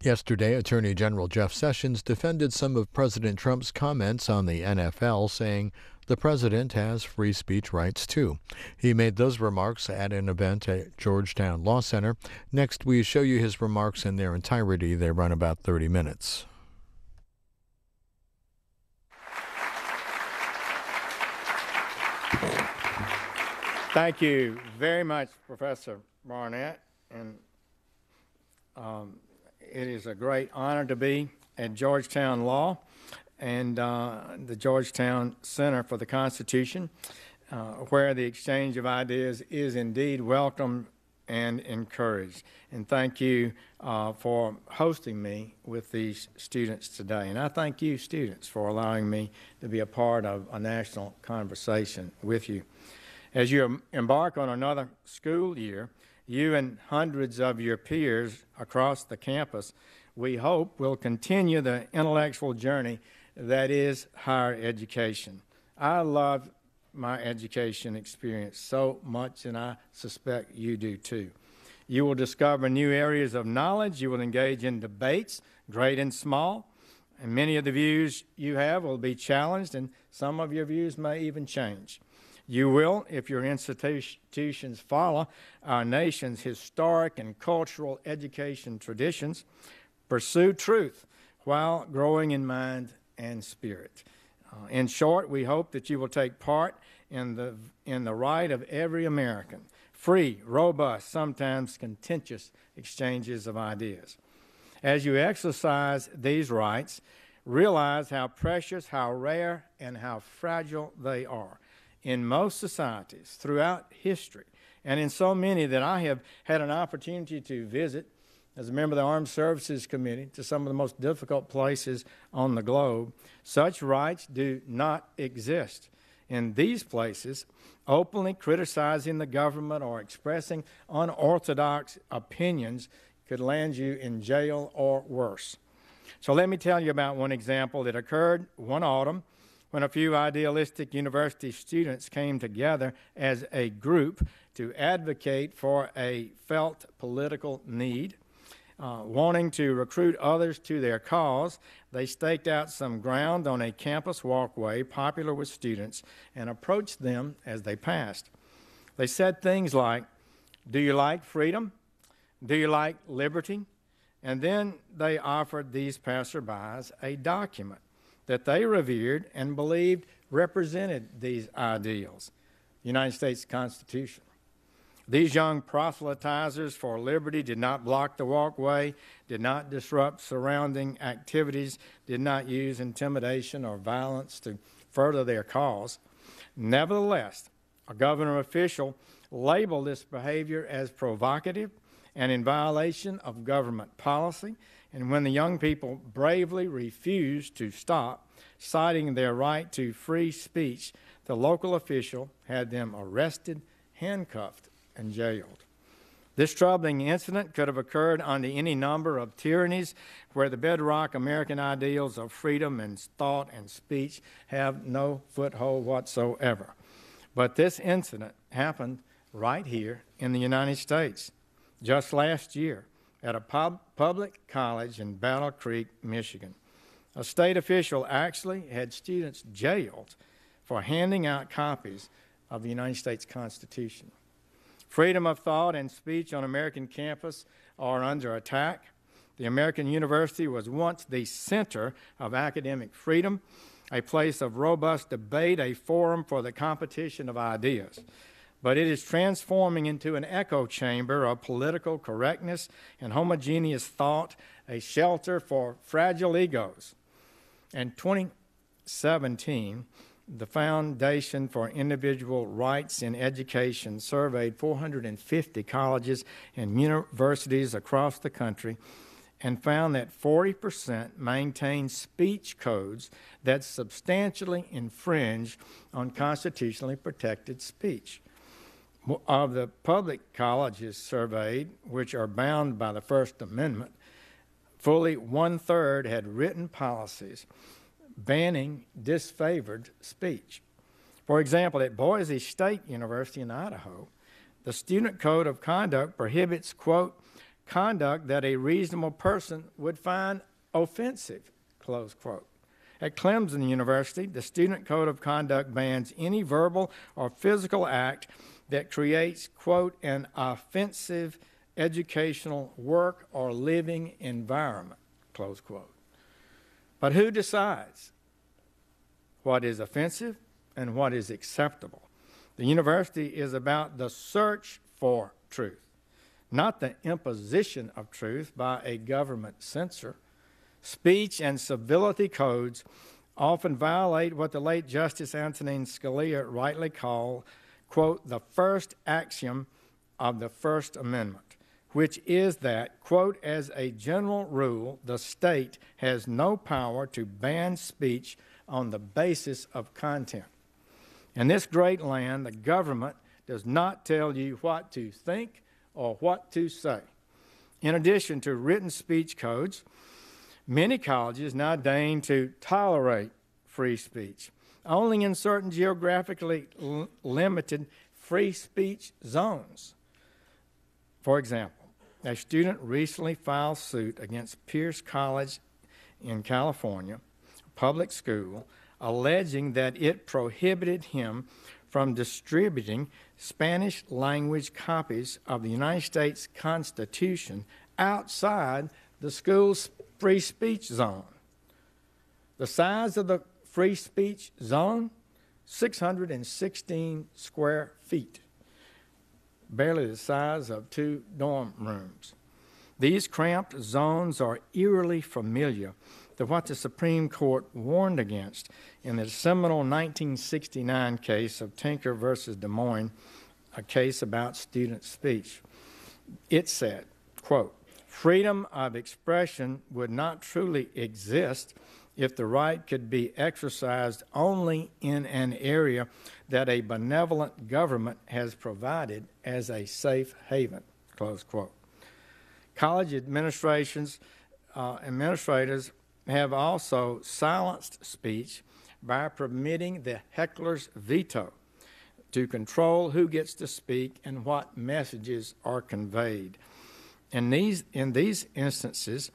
Yesterday, Attorney General Jeff Sessions defended some of President Trump's comments on the NFL, saying the president has free speech rights too. He made those remarks at an event at Georgetown Law Center. Next, we show you his remarks in their entirety. They run about 30 minutes. Thank you very much, Professor Barnett, and it is a great honor to be at Georgetown Law and the Georgetown Center for the Constitution, where the exchange of ideas is indeed welcome and encouraged. And thank you for hosting me with these students today. And I thank you, students, for allowing me to be a part of a national conversation with you. As you embark on another school year, you and hundreds of your peers across the campus, we hope, will continue the intellectual journey that is higher education. I love my education experience so much, and I suspect you do too. You will discover new areas of knowledge. You will engage in debates, great and small, and many of the views you have will be challenged, and some of your views may even change. You will, if your institutions follow our nation's historic and cultural education traditions, pursue truth while growing in mind and spirit. In short, we hope that you will take part in the right of every American, free, robust, sometimes contentious exchanges of ideas. As you exercise these rights, realize how precious, how rare, and how fragile they are. In most societies throughout history, and in so many that I have had an opportunity to visit as a member of the Armed Services Committee to some of the most difficult places on the globe, such rights do not exist. In these places, openly criticizing the government or expressing unorthodox opinions could land you in jail or worse. So let me tell you about one example that occurred one autumn when a few idealistic university students came together as a group to advocate for a felt political need. Wanting to recruit others to their cause, they staked out some ground on a campus walkway popular with students and approached them as they passed. They said things like, "Do you like freedom? Do you like liberty?" And then they offered these passerbys a document that they revered and believed represented these ideals, the United States Constitution. These young proselytizers for liberty did not block the walkway, did not disrupt surrounding activities, did not use intimidation or violence to further their cause. Nevertheless, a government official labeled this behavior as provocative and in violation of government policy. And when the young people bravely refused to stop, citing their right to free speech, the local official had them arrested, handcuffed, and jailed. This troubling incident could have occurred under any number of tyrannies where the bedrock American ideals of freedom and thought and speech have no foothold whatsoever. But this incident happened right here in the United States just last year at a public college in Battle Creek, Michigan. A state official actually had students jailed for handing out copies of the United States Constitution. Freedom of thought and speech on American campus are under attack. The American University was once the center of academic freedom, a place of robust debate, a forum for the competition of ideas. But it is transforming into an echo chamber of political correctness and homogeneous thought, a shelter for fragile egos. In 2017, the Foundation for Individual Rights in Education surveyed 450 colleges and universities across the country and found that 40% maintain speech codes that substantially infringe on constitutionally protected speech. Of the public colleges surveyed, which are bound by the First Amendment, fully one-third had written policies banning disfavored speech. For example, at Boise State University in Idaho, the Student Code of Conduct prohibits, quote, conduct that a reasonable person would find offensive, close quote. At Clemson University, the Student Code of Conduct bans any verbal or physical act that creates, quote, an offensive educational work or living environment, close quote. But who decides what is offensive and what is acceptable? The university is about the search for truth, not the imposition of truth by a government censor. Speech and civility codes often violate what the late Justice Antonin Scalia rightly called, quote, the first axiom of the First Amendment, which is that, quote, as a general rule, the state has no power to ban speech on the basis of content. In this great land, the government does not tell you what to think or what to say. In addition to written speech codes, many colleges now deign to tolerate free speech, only in certain geographically limited free speech zones. For example, a student recently filed suit against Pierce College in California, a public school, alleging that it prohibited him from distributing Spanish-language copies of the United States Constitution outside the school's free speech zone. The size of the free speech zone, 616 square feet, barely the size of 2 dorm rooms. These cramped zones are eerily familiar to what the Supreme Court warned against in the seminal 1969 case of Tinker versus Des Moines, a case about student speech. It said, quote, freedom of expression would not truly exist if the right could be exercised only in an area that a benevolent government has provided as a safe haven, close quote. College administrators have also silenced speech by permitting the heckler's veto to control who gets to speak and what messages are conveyed. In these instances,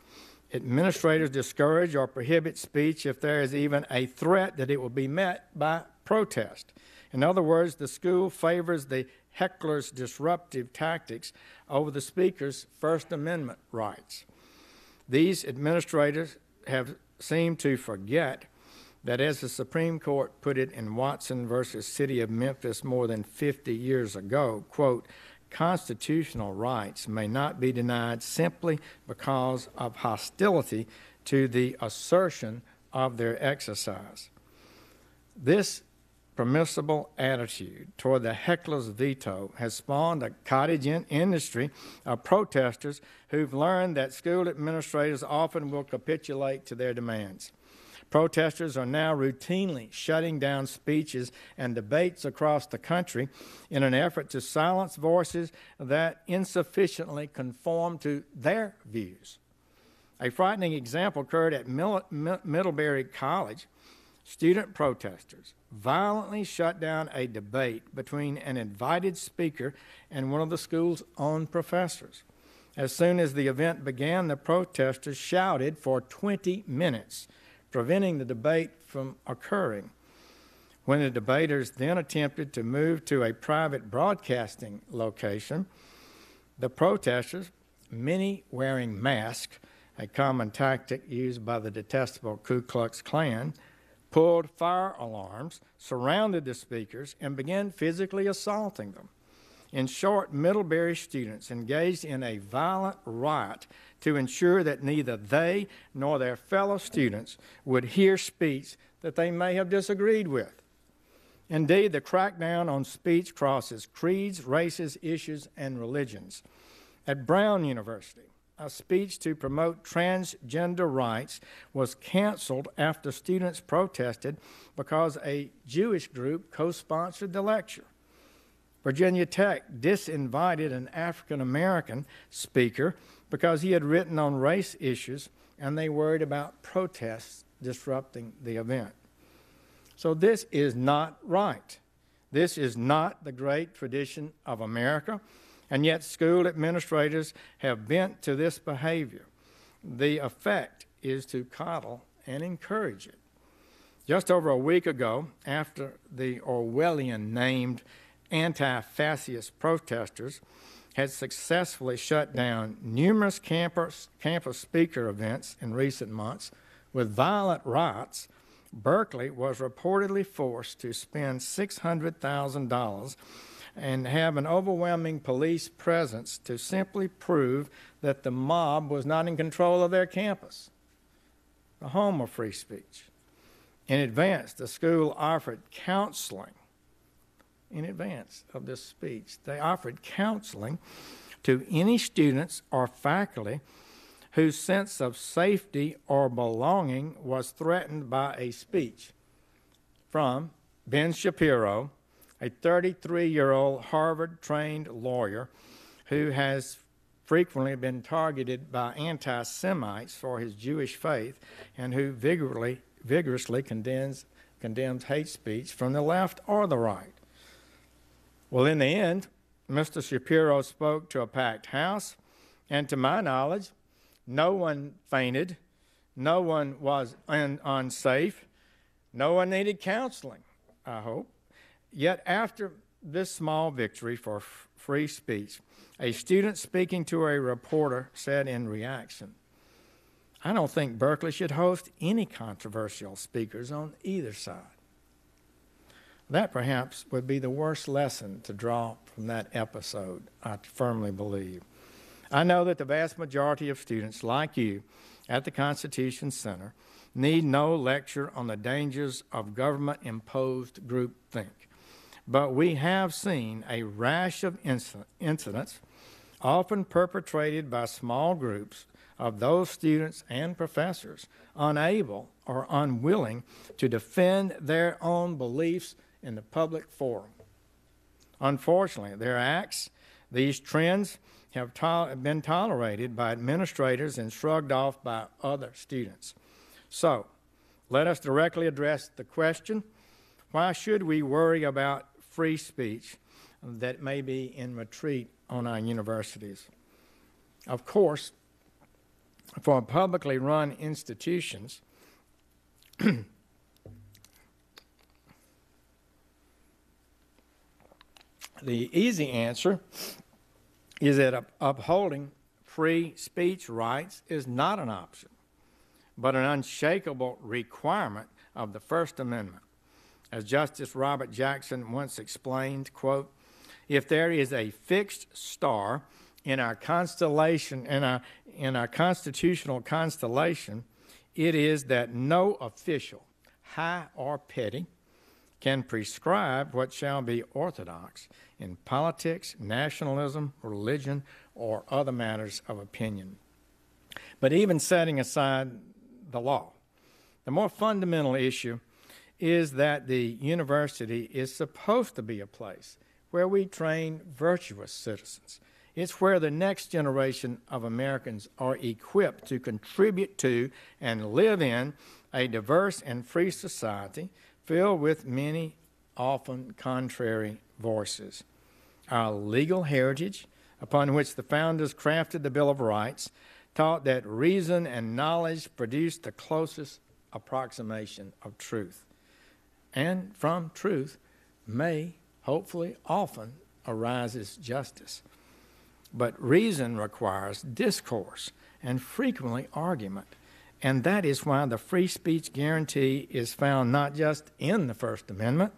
administrators discourage or prohibit speech if there is even a threat that it will be met by protest. In other words, the school favors the heckler's disruptive tactics over the speaker's First Amendment rights. These administrators have seemed to forget that, as the Supreme Court put it in Watson versus City of Memphis more than 50 years ago, quote, constitutional rights may not be denied simply because of hostility to the assertion of their exercise. This permissible attitude toward the heckler's veto has spawned a cottage industry of protesters who've learned that school administrators often will capitulate to their demands. Protesters are now routinely shutting down speeches and debates across the country in an effort to silence voices that insufficiently conform to their views. A frightening example occurred at Middlebury College. Student protesters violently shut down a debate between an invited speaker and one of the school's own professors. As soon as the event began, the protesters shouted for 20 minutes, preventing the debate from occurring. When the debaters then attempted to move to a private broadcasting location, the protesters, many wearing masks, a common tactic used by the detestable Ku Klux Klan, pulled fire alarms, surrounded the speakers, and began physically assaulting them. In short, Middlebury students engaged in a violent riot to ensure that neither they nor their fellow students would hear speech that they may have disagreed with. Indeed, the crackdown on speech crosses creeds, races, issues, and religions. At Brown University, a speech to promote transgender rights was canceled after students protested because a Jewish group co-sponsored the lecture. Virginia Tech disinvited an African-American speaker because he had written on race issues and they worried about protests disrupting the event. So this is not right. This is not the great tradition of America, And yet school administrators have bent to this behavior. The effect is to coddle and encourage it. Just over a week ago, after the Orwellian-named anti-fascist protesters had successfully shut down numerous campus speaker events in recent months with violent riots, Berkeley was reportedly forced to spend $600,000 and have an overwhelming police presence to simply prove that the mob was not in control of their campus, the home of free speech. In advance, the school offered counseling. In advance of this speech, they offered counseling to any students or faculty whose sense of safety or belonging was threatened by a speech from Ben Shapiro, a 33-year-old Harvard-trained lawyer who has frequently been targeted by anti-Semites for his Jewish faith and who vigorously condemns hate speech from the left or the right. Well, in the end, Mr. Shapiro spoke to a packed house, and to my knowledge, no one fainted, no one was unsafe, no one needed counseling, I hope. Yet after this small victory for free speech, a student speaking to a reporter said in reaction, "I don't think Berkeley should host any controversial speakers on either side." That perhaps would be the worst lesson to draw from that episode, I firmly believe. I know that the vast majority of students like you at the Constitution Center need no lecture on the dangers of government-imposed groupthink. But we have seen a rash of incidents, often perpetrated by small groups of those students and professors unable or unwilling to defend their own beliefs in the public forum. Unfortunately, their acts, these trends, have been tolerated by administrators and shrugged off by other students. So, let us directly address the question, why should we worry about free speech that may be in retreat on our universities? Of course, for publicly run institutions, the easy answer is that upholding free speech rights is not an option, but an unshakable requirement of the First Amendment. As Justice Robert Jackson once explained, quote, "If there is a fixed star in our constellation, in our constitutional constellation, it is that no official, high or petty, can prescribe what shall be orthodox in politics, nationalism, religion, or other matters of opinion." But even setting aside the law, the more fundamental issue is that the university is supposed to be a place where we train virtuous citizens. It's where the next generation of Americans are equipped to contribute to and live in a diverse and free society filled with many, often contrary voices. Our legal heritage, upon which the founders crafted the Bill of Rights, taught that reason and knowledge produce the closest approximation of truth. And from truth may, hopefully often, arises justice. But reason requires discourse and frequently argument. And that is why the free speech guarantee is found not just in the First Amendment,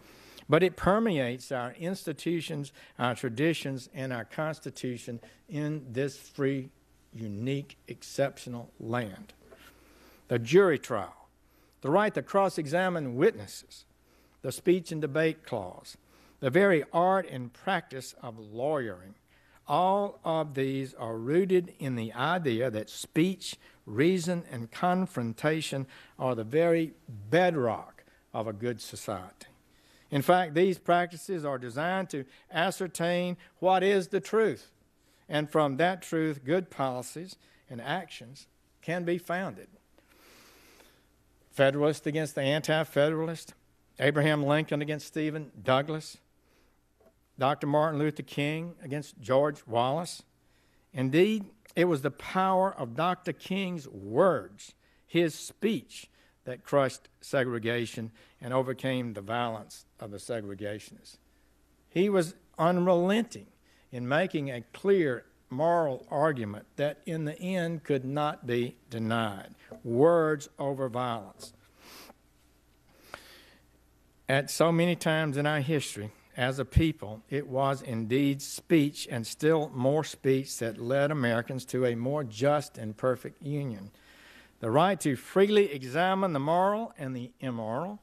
but it permeates our institutions, our traditions, and our Constitution in this free, unique, exceptional land. The jury trial, the right to cross-examine witnesses, the speech and debate clause, the very art and practice of lawyering, all of these are rooted in the idea that speech, reason, and confrontation are the very bedrock of a good society. In fact, these practices are designed to ascertain what is the truth, and from that truth, good policies and actions can be founded. Federalist against the anti-federalist, Abraham Lincoln against Stephen Douglas, Dr. Martin Luther King against George Wallace. Indeed, it was the power of Dr. King's words, his speech, that crushed segregation and overcame the violence of the segregationists. He was unrelenting in making a clear moral argument that in the end could not be denied. Words over violence. At so many times in our history, as a people, it was indeed speech, and still more speech, that led Americans to a more just and perfect union. The right to freely examine the moral and the immoral,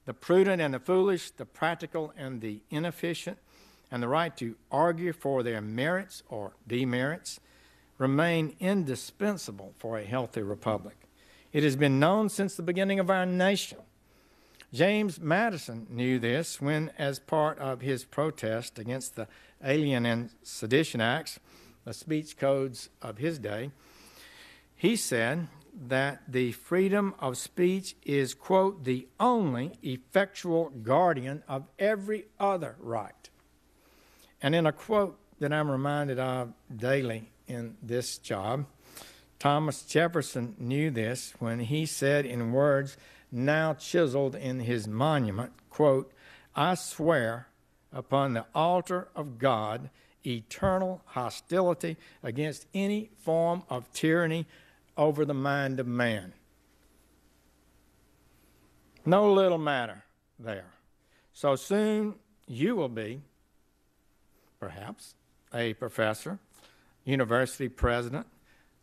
the prudent and the foolish, the practical and the inefficient, and the right to argue for their merits or demerits remain indispensable for a healthy republic. It has been known since the beginning of our nation. James Madison knew this when, as part of his protest against the Alien and Sedition Acts, the speech codes of his day, he said that the freedom of speech is, quote, the only effectual guardian of every other right. And in a quote that I'm reminded of daily in this job, Thomas Jefferson knew this when he said in words now chiseled in his monument, quote, I swear upon the altar of God eternal hostility against any form of tyranny over the mind of man. No little matter there. So soon you will be, perhaps, a professor, university president,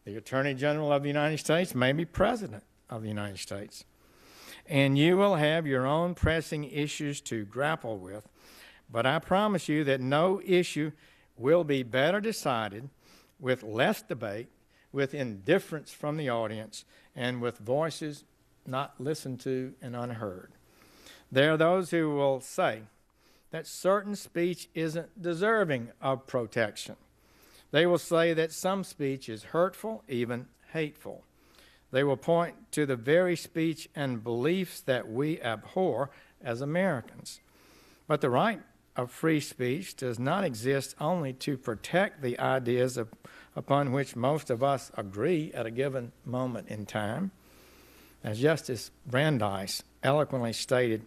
the Attorney General of the United States, maybe President of the United States. And you will have your own pressing issues to grapple with, but I promise you that no issue will be better decided with less debate, with indifference from the audience, and with voices not listened to and unheard. There are those who will say that certain speech isn't deserving of protection. They will say that some speech is hurtful, even hateful. They will point to the very speech and beliefs that we abhor as Americans. But the right of free speech does not exist only to protect the ideas upon which most of us agree at a given moment in time. As Justice Brandeis eloquently stated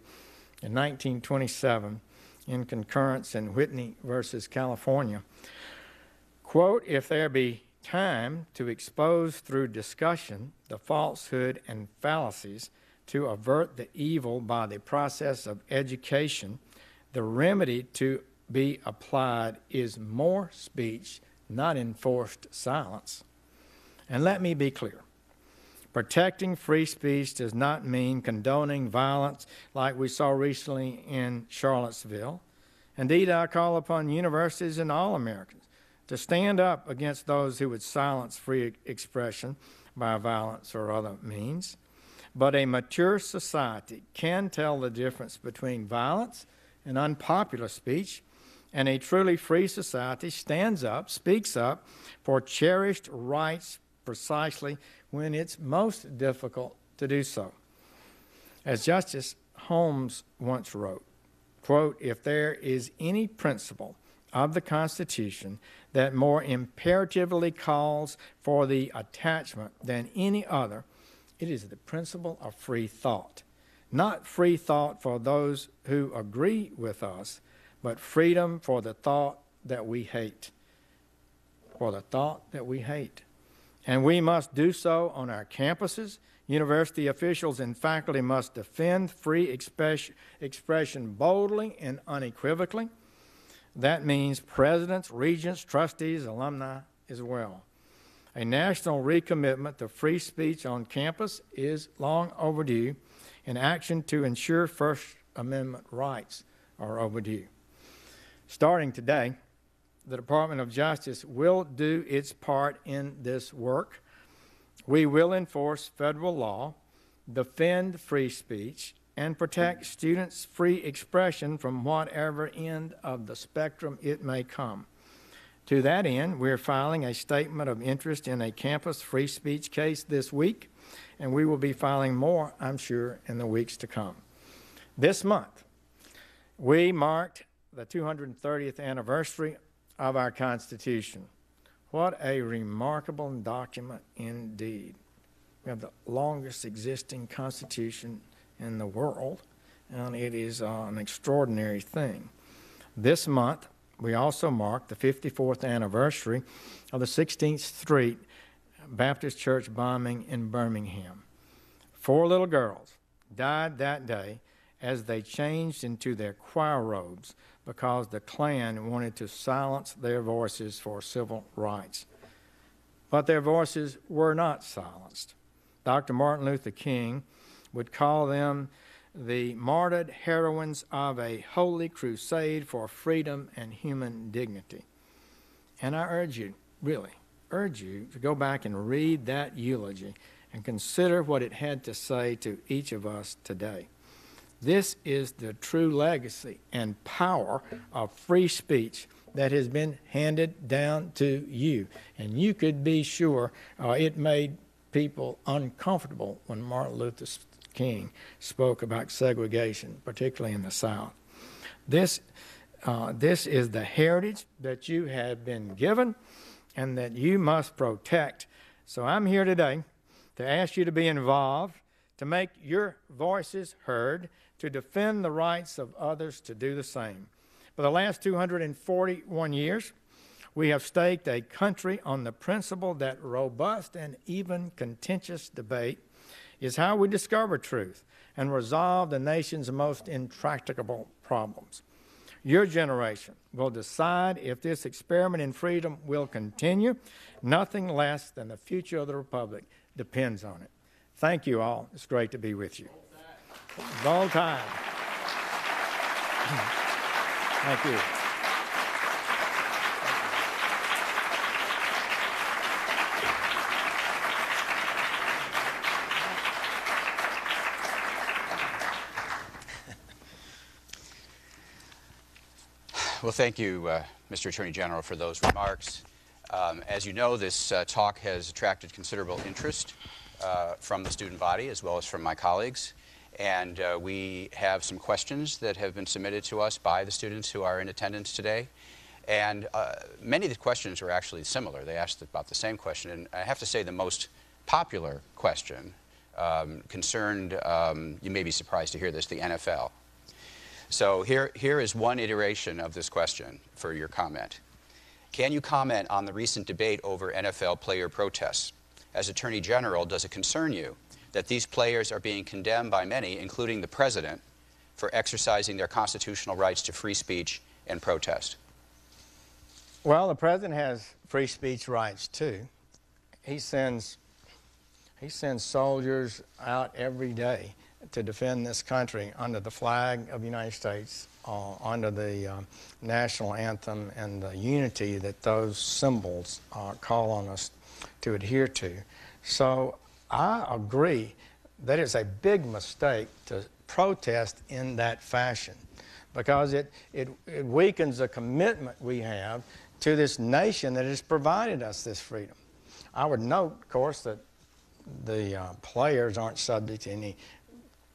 in 1927 in concurrence in Whitney versus California, quote, if there be time to expose through discussion the falsehood and fallacies, to avert the evil by the process of education, the remedy to be applied is more speech, not enforced silence. And let me be clear. Protecting free speech does not mean condoning violence like we saw recently in Charlottesville. Indeed, I call upon universities and all Americans to stand up against those who would silence free expression by violence or other means. But a mature society can tell the difference between violence and unpopular speech, and a truly free society stands up, speaks up for cherished rights precisely when it's most difficult to do so. As Justice Holmes once wrote, quote, if there is any principle of the Constitution that more imperatively calls for the attachment than any other, it is the principle of free thought. Not free thought for those who agree with us, but freedom for the thought that we hate. For the thought that we hate. And we must do so on our campuses. University officials and faculty must defend free expression boldly and unequivocally. That means presidents, regents, trustees, alumni as well. A national recommitment to free speech on campus is long overdue, and action to ensure First Amendment rights are overdue. Starting today, the Department of Justice will do its part in this work. We will enforce federal law, defend free speech, and protect students' free expression from whatever end of the spectrum it may come. To that end, we're filing a statement of interest in a campus free speech case this week, and we will be filing more, I'm sure, in the weeks to come. This month, we marked the 230th anniversary of our Constitution. What a remarkable document indeed. We have the longest existing Constitution in the world, and it is an extraordinary thing. This month, we also mark the 54th anniversary of the 16th Street Baptist Church bombing in Birmingham. 4 little girls died that day as they changed into their choir robes because the Klan wanted to silence their voices for civil rights. But their voices were not silenced. Dr. Martin Luther King would call them the martyred heroines of a holy crusade for freedom and human dignity. And I urge you, really, urge you to go back and read that eulogy and consider what it had to say to each of us today. This is the true legacy and power of free speech that has been handed down to you. And you could be sure it made people uncomfortable when Martin Luther King spoke about segregation, particularly in the South. This is the heritage that you have been given and that you must protect. So I'm here today to ask you to be involved, to make your voices heard, to defend the rights of others to do the same. For the last 241 years, we have staked a country on the principle that robust and even contentious debate is how we discover truth and resolve the nation's most intractable problems. Your generation will decide if this experiment in freedom will continue. Nothing less than the future of the Republic depends on it. Thank you all. It's great to be with you. Roll Tide. Thank you. Well, thank you, Mr. Attorney General, for those remarks. As you know, this talk has attracted considerable interest from the student body as well as from my colleagues. And we have some questions that have been submitted to us by the students who are in attendance today. And many of the questions are actually similar. They asked about the same question. And I have to say the most popular question concerned, you may be surprised to hear this, the NFL. So here is one iteration of this question for your comment. Can you comment on the recent debate over NFL player protests? As Attorney General, does it concern you that these players are being condemned by many, including the President, for exercising their constitutional rights to free speech and protest? Well, the President has free speech rights, too. He sends soldiers out every day to defend this country under the flag of the United States, under the national anthem and the unity that those symbols call on us to adhere to. So I agree that it's a big mistake to protest in that fashion because it weakens the commitment we have to this nation that has provided us this freedom. I would note, of course, that the players aren't subject to any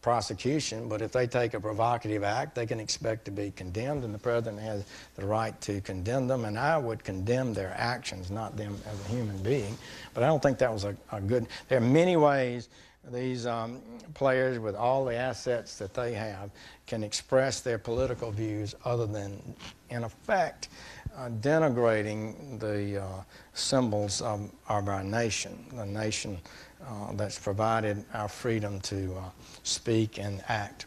prosecution, but if they take a provocative act, they can expect to be condemned, and the President has the right to condemn them, and I would condemn their actions, not them as a human being. But I don't think that was a good... There are many ways these players, with all the assets that they have, can express their political views other than, in effect, denigrating the symbols of our nation, the nation that's provided our freedom to speak and act.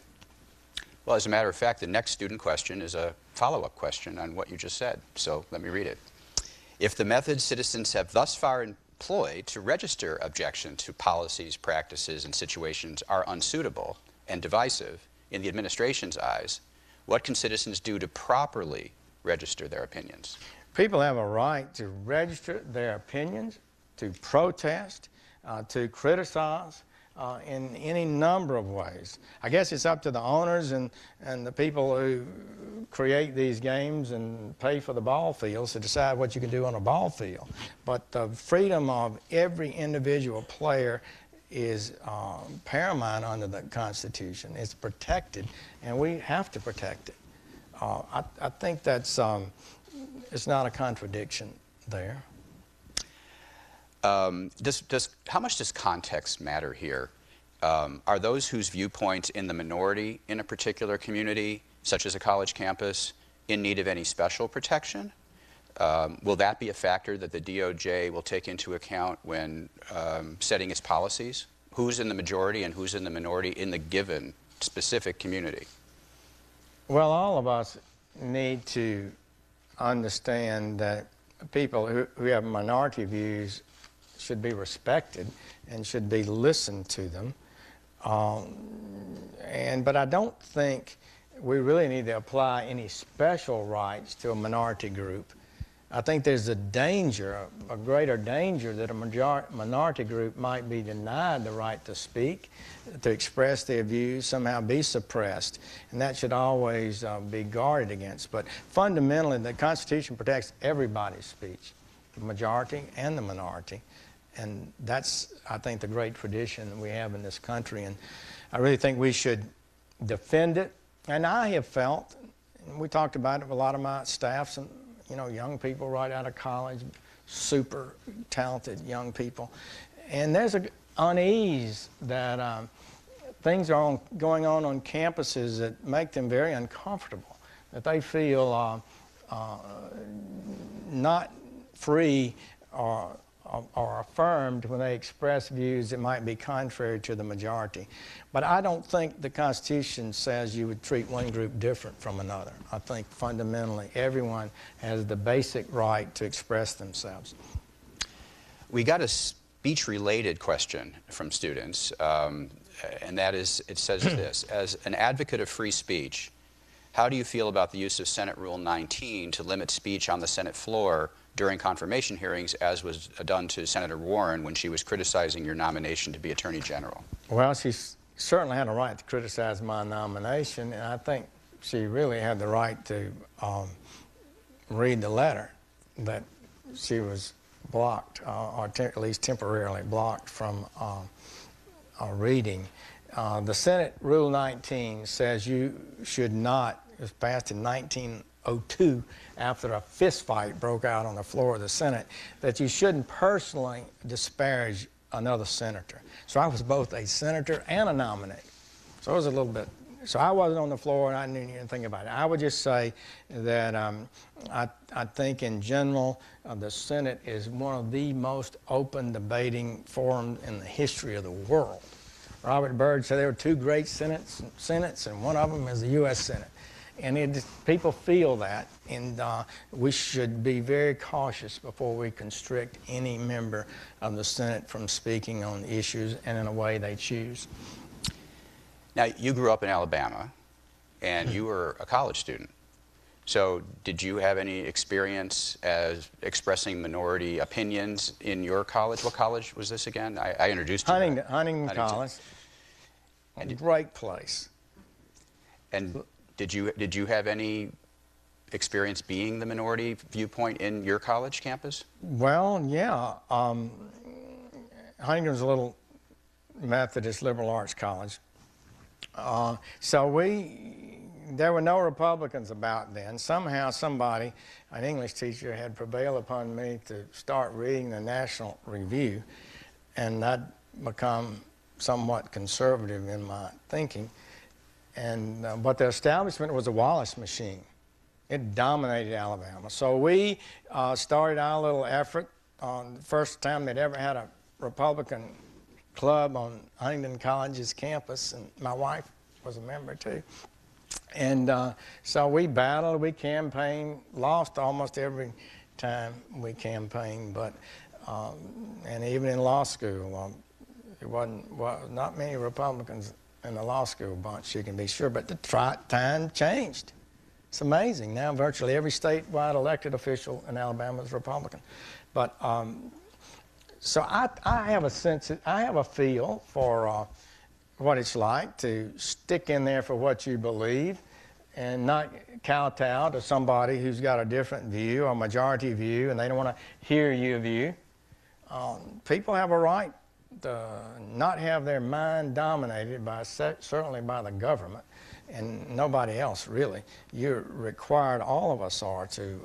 Well, as a matter of fact, the next student question is a follow-up question on what you just said, so let me read it. If the methods citizens have thus far employed to register objection to policies, practices, and situations are unsuitable and divisive in the administration's eyes, what can citizens do to properly register their opinions? People have a right to register their opinions, to protest, to criticize in any number of ways. I guess it's up to the owners and the people who create these games and pay for the ball fields to decide what you can do on a ball field. But the freedom of every individual player is paramount under the Constitution. It's protected, and we have to protect it. I think that's it's not a contradiction there. How much does context matter here? Are those whose viewpoints in the minority in a particular community, such as a college campus, in need of any special protection? Will that be a factor that the DOJ will take into account when setting its policies? Who's in the majority and who's in the minority in the given specific community? Well, all of us need to understand that people who have minority views should be respected and should be listened to them. But I don't think we really need to apply any special rights to a minority group. I think there's a danger, a greater danger, that a minority group might be denied the right to speak, to express their views, somehow be suppressed, and that should always be guarded against. But fundamentally, the Constitution protects everybody's speech, the majority and the minority, and that's, I think, the great tradition that we have in this country, and I really think we should defend it. And I have felt, and we talked about it with a lot of my staffs, and young people right out of college, super talented young people. And there's an unease that things are going on campuses that make them very uncomfortable, that they feel not free or affirmed when they express views that might be contrary to the majority. But I don't think the Constitution says you would treat one group different from another. I think fundamentally everyone has the basic right to express themselves. We got a speech-related question from students, and that is, it says this: as an advocate of free speech, how do you feel about the use of Senate Rule 19 to limit speech on the Senate floor during confirmation hearings, as was done to Senator Warren when she was criticizing your nomination to be Attorney General? Well, she certainly had a right to criticize my nomination, and I think she really had the right to read the letter that she was blocked, or at least temporarily blocked from reading. The Senate Rule 19 says you should not, it was passed in 1902 after a fist fight broke out on the floor of the Senate, that you shouldn't personally disparage another senator. So I was both a senator and a nominee. So it was a little bit, so I wasn't on the floor and I didn't even think about it. I would just say that I think in general the Senate is one of the most open debating forums in the history of the world. Robert Byrd said there were two great senates, and one of them is the U.S. Senate. And people feel that, and we should be very cautious before we constrict any member of the Senate from speaking on issues and in a way they choose. Now, you grew up in Alabama, and you were a college student. So did you have any experience as expressing minority opinions in your college? What college was this again? I introduced you. Huntington College. A great place. And did you have any experience being the minority viewpoint in your college campus? Well, yeah. Huntington's a little Methodist liberal arts college. There were no Republicans about then. Somehow somebody, an English teacher, had prevailed upon me to start reading the National Review, and I'd become somewhat conservative in my thinking. But the establishment was a Wallace machine. It dominated Alabama. So we started our little effort on the first time they'd ever had a Republican club on Huntington College's campus, and my wife was a member too. And so we battled, we campaigned, lost almost every time we campaigned, but and even in law school, there wasn't not many Republicans in the law school bunch, you can be sure, but the time changed. It's amazing. Now virtually every statewide elected official in Alabama is Republican. But so I have a sense, I have a feel for what it's like to stick in there for what you believe and not kowtow to somebody who's got a different view, a majority view, and they don't want to hear your view. People have a right to not have their mind dominated by, certainly by the government, and nobody else really. You're required, all of us are, to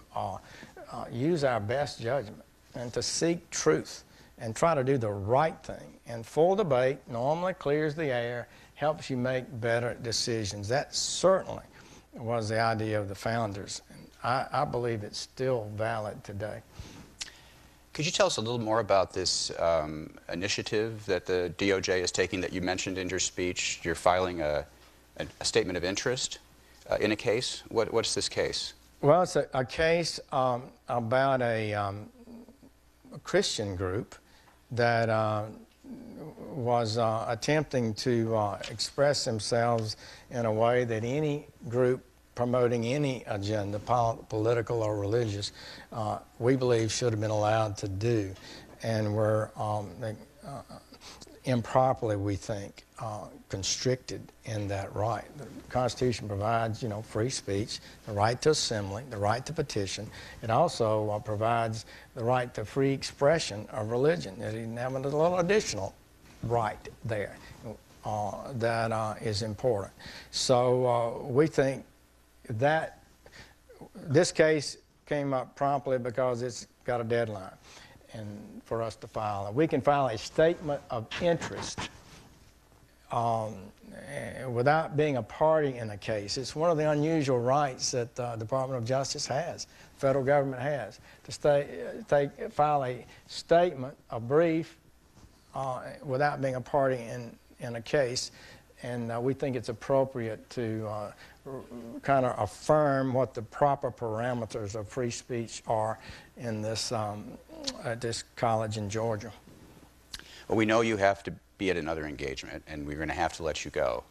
use our best judgment and to seek truth and try to do the right thing. And full debate normally clears the air, helps you make better decisions. That certainly was the idea of the founders. And I believe it's still valid today. Could you tell us a little more about this initiative that the DOJ is taking that you mentioned in your speech? You're filing a statement of interest in a case. What's this case? Well, it's a case about a Christian group that was attempting to express themselves in a way that any group promoting any agenda, political or religious, we believe should have been allowed to do, and were improperly, we think, constricted in that right. The Constitution provides, free speech, the right to assembly, the right to petition. It also provides the right to free expression of religion. It even have a little additional right there that is important. So we think that this case came up promptly because it's got a deadline and for us to file. We can file a statement of interest without being a party in a case. It's one of the unusual rights that the Department of Justice has, the federal government has, to file a statement, a brief, without being a party in a case. And we think it's appropriate to kind of affirm what the proper parameters of free speech are in this, at this college in Georgia. Well, we know you have to be at another engagement, and we're going to have to let you go.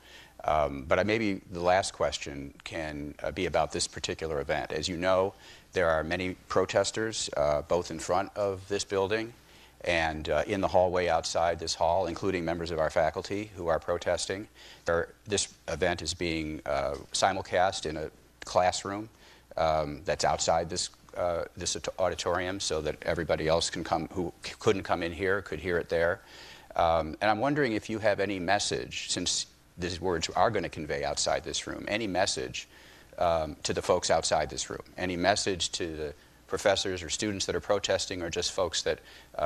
But maybe the last question can be about this particular event. As you know, there are many protesters, both in front of this building and in the hallway outside this hall, including members of our faculty who are protesting. This event is being simulcast in a classroom that's outside this auditorium, so that everybody else can come who couldn't come in here could hear it there. And I'm wondering if you have any message, since these words are going to convey outside this room, any message to the folks outside this room, any message to the professors or students that are protesting, or just folks that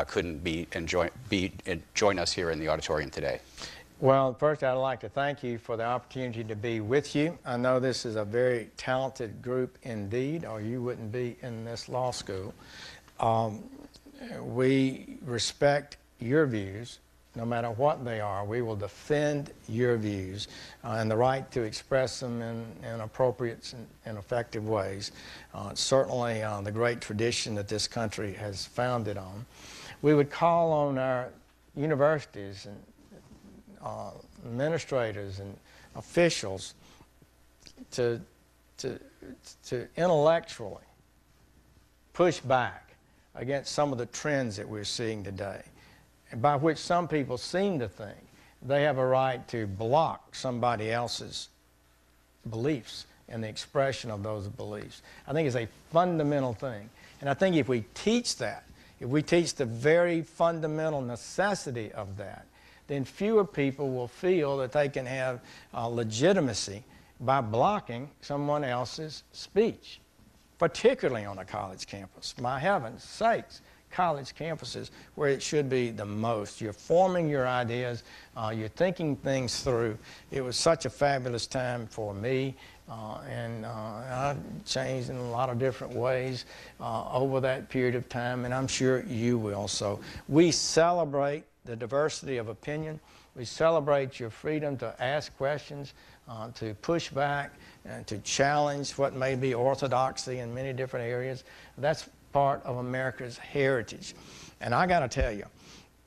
couldn't join us here in the auditorium today? Well, first I'd like to thank you for the opportunity to be with you. I know this is a very talented group indeed, or you wouldn't be in this law school. We respect your views, no matter what they are. We will defend your views and the right to express them in appropriate and effective ways. Certainly the great tradition that this country has founded on. We would call on our universities and administrators and officials to intellectually push back against some of the trends that we're seeing today, by which some people seem to think they have a right to block somebody else's beliefs and the expression of those beliefs. I think it's a fundamental thing. And I think if we teach that, if we teach the very fundamental necessity of that, then fewer people will feel that they can have legitimacy by blocking someone else's speech, particularly on a college campus. My heavens sakes, college campuses where it should be the most. You're forming your ideas, you're thinking things through. It was such a fabulous time for me, and I changed in a lot of different ways over that period of time, and I'm sure you will. So we celebrate the diversity of opinion. We celebrate your freedom to ask questions, to push back, and to challenge what may be orthodoxy in many different areas. That's part of America's heritage. And I got to tell you,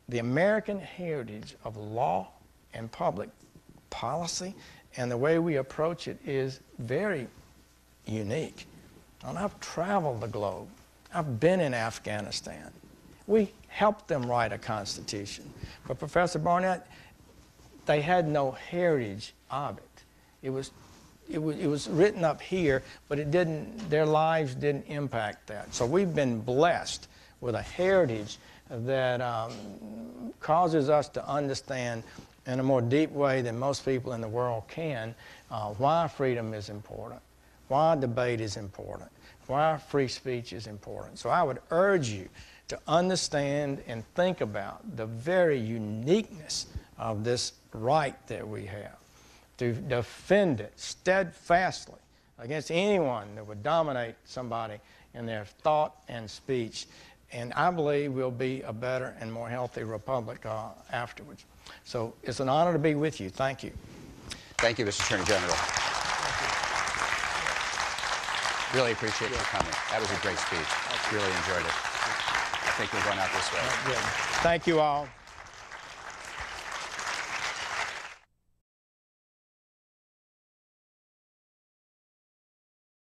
the American heritage of law and public policy and the way we approach it is very unique. And I've traveled the globe. I've been in Afghanistan. We helped them write a constitution. But Professor Barnett, they had no heritage of it. It was written up here, but it didn't, their lives didn't impact that. So we've been blessed with a heritage that causes us to understand in a more deep way than most people in the world can why freedom is important, why debate is important, why free speech is important. So I would urge you to understand and think about the very uniqueness of this right that we have, to defend it steadfastly against anyone that would dominate somebody in their thought and speech. And I believe we'll be a better and more healthy republic afterwards. So it's an honor to be with you. Thank you. Thank you, Mr. Attorney General. Really appreciate you coming. That was a great speech. Really enjoyed it. I think we're going out this way. Thank you all.